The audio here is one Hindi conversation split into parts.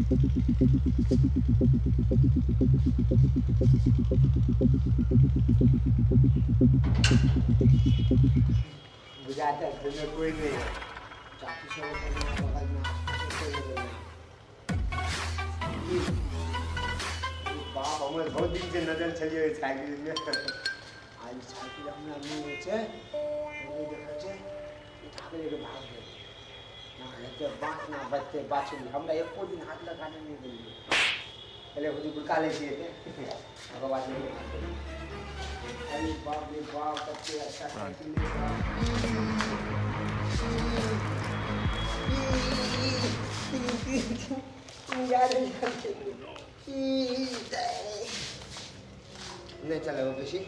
बुझाता है घर में कोई नहीं है। चाची सब बगल में कोई नहीं है। बाप हमें बहुत दिन से नजर चली है साइकिल में। आज साइकिल हमने नहीं है वो देखा छे उठा के लेके भाग गए। ना लेके बात ना बचते बात हमने एक को दिन हाथ लगाने नहीं दिए। पहले खुद को काले चाहिए थे भगवान ने अरे बाप रे बाप बच्चे अच्छा साइकिल नहीं चले वो किसी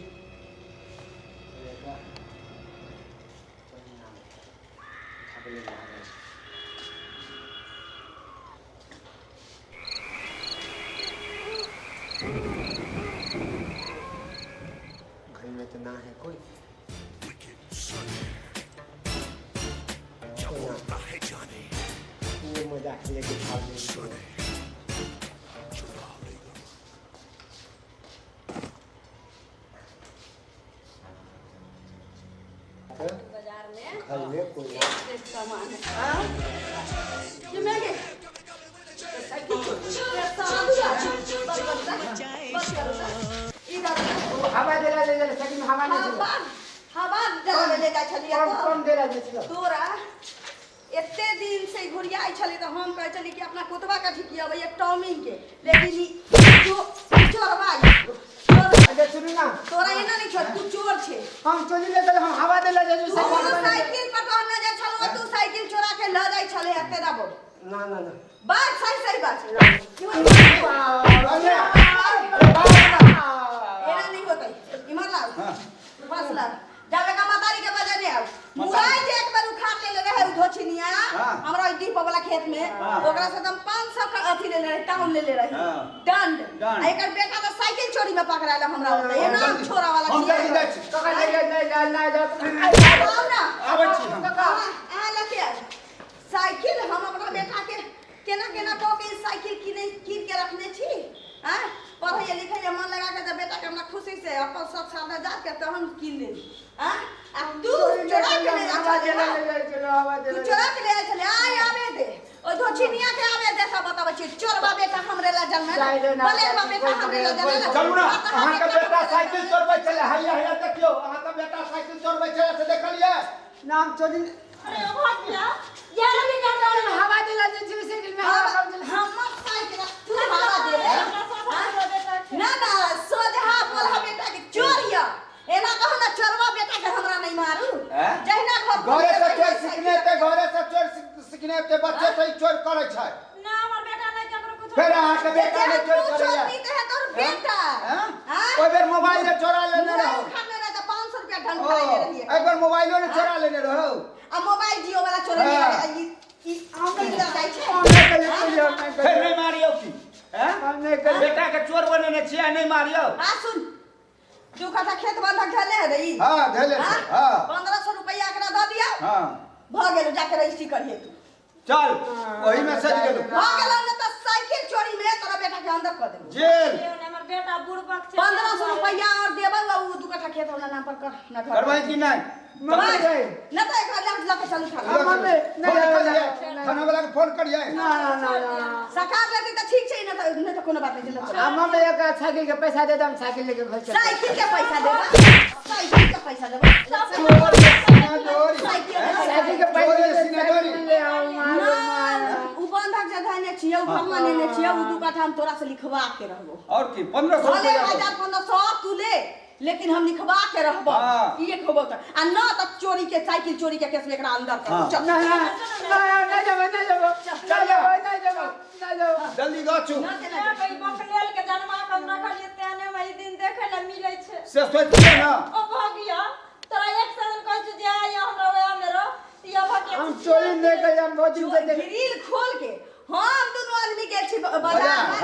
घर में तो ना है कोई ये मजाक लेके भाग गए बाजार में घर में कोई सामान है ये महंगे साइकिल हवा देला ले साइकिल में हवा नहीं हवा जला ले जा छलिया कौन देला दे छिलो तोरा एते दिन से घुरिया आई छली त हम कह चली कि अपना कोतवा का ठिकिया भैया टॉमिंग के लेकिन जो चोरवा अरे सुनी ना तोरा एना नहीं छोड़ तू चोर छे हम चली ले हम हवा देला जे साइकिल पर कहना जे छलो तू साइकिल चोरा के ल जाई छले एते दाबो ना ना ना बात सही सही बात एना नहीं होता इमर लाओ बस ला जावे का मातारी के बजाने आओ मुराई जे एक बार उखाड़ ले रहे धोछिनिया हमरा डीप वाला खेत में ओकरा से हम 500 का अथी ले रहे टाउन ले रहे दंड एकर बेटा तो साइकिल चोरी में पकड़ाला हमरा होता ये नाम छोरा वाला हम जा कका ले ना जा आबै छी हम कका आ लके साइकिल हम अपना बेटा के केना केना को के साइकिल कीन के रखने छी हां पढ़े लिखे मन लगा के जब बेटा के हमरा खुशी से अपन सब सामने जा के तो हम कीन ले हां अब तू चोरा के ले चलो तू चोरा के ले चले आवे दे ओ धोछिनिया के आवे दे सब बताबै छी चोरबा बेटा हमरे ला जन्म भले बा बेटा हमरे ला जन्म चलू ना अहां के बेटा साइकिल चोरबै चले हैया हैया देखियो अहां के बेटा साइकिल चोरबै चले से देखलिए नाम चोरी अरे ओ भटिया यार भी कर हवा दिला जे साइकिल में हवा हम साइकिल तू हवा दे ना ना सोझा बोला बेटा के चोरिया एना कहू ना चोरवा बेटा के हमरा नहीं मारू जहिना घरे से चोर सिखने ते घरे से चोर सिखने ते बच्चे से चोर करे छै ना हमर बेटा नहीं ककरो कुछ फिर आ के बेटा ने चोर करे चोर नहीं है तोर बेटा हां ओइ बेर मोबाइल ने चोरा लेने रहो खाने रहा था 500 रुपया ढंग खाई ले रही है एक बार मोबाइलो ने चोरा लेने रहो अब मोबाइल जियो वाला चोरा ले रही ई हम नहीं लग जाई छै फिर नहीं मारियो की हैं हमने बेटा के चोर बनेने छिया नहीं मारियो हां सुन जो कथा खेत बंधक धले है रही हां धले हां 1500 रुपया एकरा द दिया हां भ गेल जाके रजिस्ट्री करिए तू चल वही में सज गेलो भ गेल न त साइकिल चोरी में तोरा बेटा के अंदर कर दे जेल हमर बेटा बुड़बक छै 1500 रुपया और देबो उ दू कथा खेत वाला नाम पर कर ना घर करवाई कि नहीं मम्मी न त एकरा लाख चल खा मम्मी नहीं खाना वाला के फोन करिए ना सरकार लेती त ठीक छै न त कोनो बात नहीं चल मम्मी एक साइकिल के पैसा दे दम साइकिल लेके घर चल साइकिल के पैसा देबा साइकिल के पैसा देबा साइकिल के पैसा ले आओ मारो उ बंधक जगह ने छियौ भगवान ने छियौ उ दू कथा हम तोरा से लिखवा के रहबो और की 1500 भले रुपया 1500 तू ले लेकिन हम लिखवा के रहबो ये खोबो त आ न त चोरी के साइकिल चोरी के केस में एकरा अंदर कर चल ना जाओ चल जाओ जल्दी गाछू न केना भाई बकलेल के जन्मा कम रखलिए तेने वही दिन देखे ल मिलै छै से सोचिए ना ओ भागिया तोरा एक साल कहै छ जे आय हमरा वया मेरो या भागिया हम चोरी नहीं कर हम बहुत दिन से ग्रिल खोल के हम दोनों आदमी गेल छी बाजार में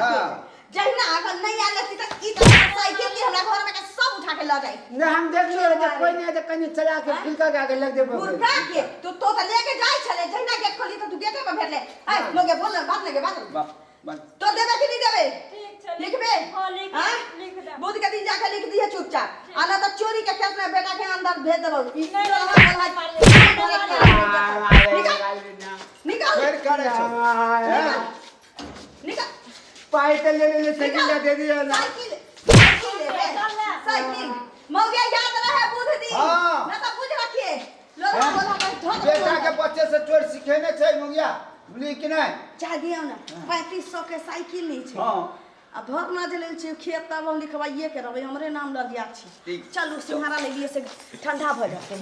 जहिना अगर नहीं आले त ई साइकिल के हमरा घर में के सब उठा के ल जाई ना हम देख लियो जब कोई नहीं तो कहीं चला के फिलका के आगे लग दे मुर्गा के तो लेके जाय छले जहिना गेट खोली त तू गेटे पे भेटले ए लोगे बोल बात लगे बात तो देवे कि नहीं देवे? ठीक छै, लिखबे? हाँ, लिख हाँ? लिख दे। बुध के दिन जाके लिख दिए चुपचाप। आना तो चोरी के केस में बेटा के अंदर भेज देबो। नहीं, निकाल फिर करे छो निकाल पाई तो ले साइकिल दे दियो ना साइकिल लेबे साइकिल मौगे याद रहे बुध दिन हाँ। ना तो बुझ रखिए लोग बोला भाई बेटा के बच्चे से चोर सिखेने छै मुगिया बुझली कि नहीं चाह दियो ना 3500 के साइकिल नहीं छै हां अब भर ना जले छै खेत तब हम लिखवाइए के रहबै हमरे नाम लगिया छी ठीक। चलू सिंहारा ले लिए से ठंडा भ जाते